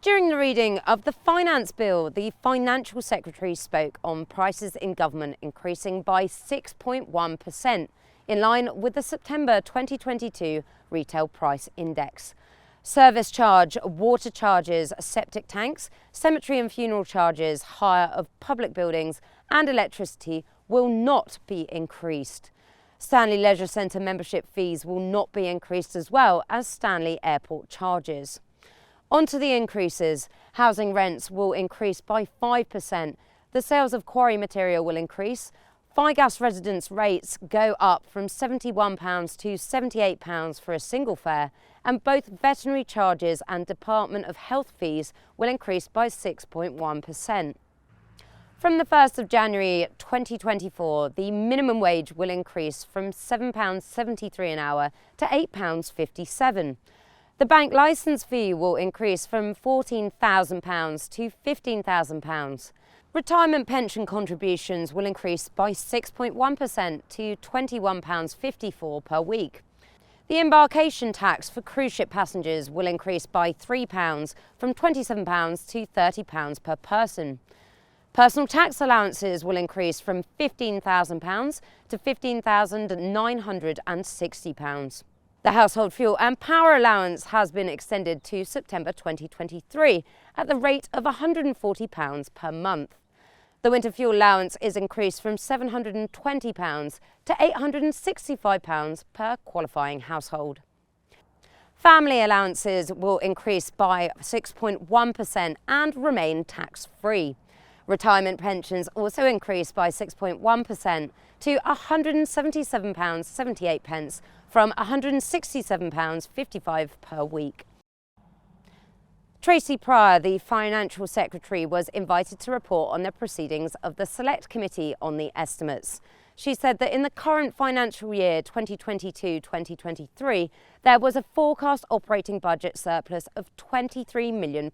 During the reading of the Finance Bill, the Financial Secretary spoke on prices in government increasing by 6.1%, in line with the September 2022 Retail Price Index. Service charge, water charges, septic tanks, cemetery and funeral charges, hire of public buildings and electricity will not be increased. Stanley Leisure Centre membership fees will not be increased, as well as Stanley Airport charges. On to the increases. Housing rents will increase by 5%. The sales of quarry material will increase. Gas residents' rates go up from £71 to £78 for a single fare, and both veterinary charges and Department of Health fees will increase by 6.1%. From the 1st of January 2024, the minimum wage will increase from £7.73 an hour to £8.57. The bank licence fee will increase from £14,000 to £15,000. Retirement pension contributions will increase by 6.1% to £21.54 per week. The Embarkation Tax for cruise ship passengers will increase by £3 from £27 to £30 per person. Personal tax allowances will increase from £15,000 to £15,960. The household fuel and power allowance has been extended to September 2023 at the rate of £140 per month. The winter fuel allowance is increased from £720 to £865 per qualifying household. Family allowances will increase by 6.1% and remain tax-free. Retirement pensions also increased by 6.1% to £177.78 from £167.55 per week. Tracy Pryor, the Financial Secretary, was invited to report on the proceedings of the Select Committee on the estimates. She said that in the current financial year 2022-2023, there was a forecast operating budget surplus of £23 million,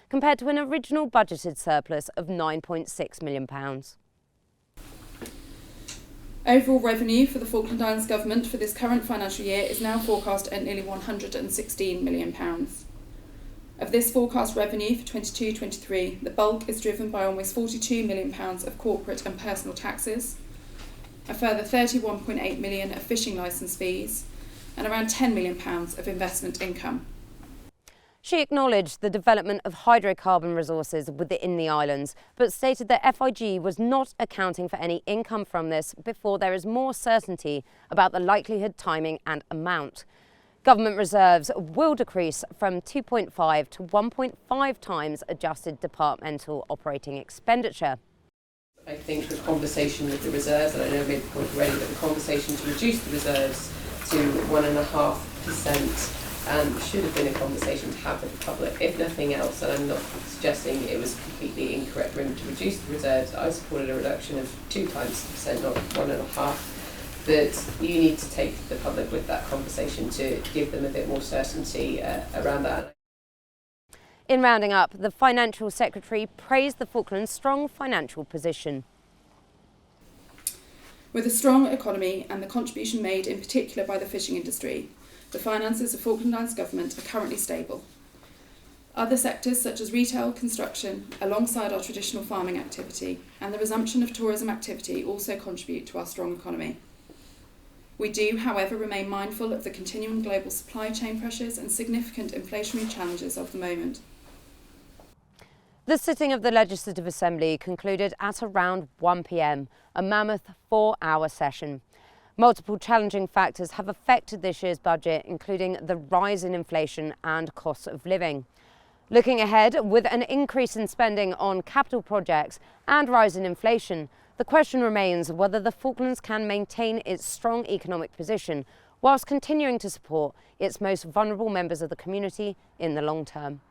compared to an original budgeted surplus of £9.6 million. Overall revenue for the Falkland Islands Government for this current financial year is now forecast at nearly £116 million. Of this forecast revenue for 22-23, the bulk is driven by almost £42 million of corporate and personal taxes, a further £31.8 million of fishing licence fees, and around £10 million of investment income. She acknowledged the development of hydrocarbon resources within the islands, but stated that FIG was not accounting for any income from this before there is more certainty about the likelihood, timing and amount. Government reserves will decrease from 2.5 to 1.5 times adjusted departmental operating expenditure. I think the conversation with the reserves, and I know I made the point already, but the conversation to reduce the reserves to 1.5% should have been a conversation to have with the public, if nothing else, and I'm not suggesting it was completely incorrect for him to reduce the reserves. I supported a reduction of 2 times percent, not 1.5%. But you need to take the public with that conversation to give them a bit more certainty around that. In rounding up, the Financial Secretary praised the Falklands' strong financial position. With a strong economy and the contribution made in particular by the fishing industry, the finances of Falkland Islands Government are currently stable. Other sectors such as retail, construction, alongside our traditional farming activity and the resumption of tourism activity also contribute to our strong economy. We do, however, remain mindful of the continuing global supply chain pressures and significant inflationary challenges of the moment. The sitting of the Legislative Assembly concluded at around 1 p.m, a mammoth 4-hour session. Multiple challenging factors have affected this year's budget, including the rise in inflation and costs of living. Looking ahead, with an increase in spending on capital projects and rise in inflation, the question remains whether the Falklands can maintain its strong economic position whilst continuing to support its most vulnerable members of the community in the long term.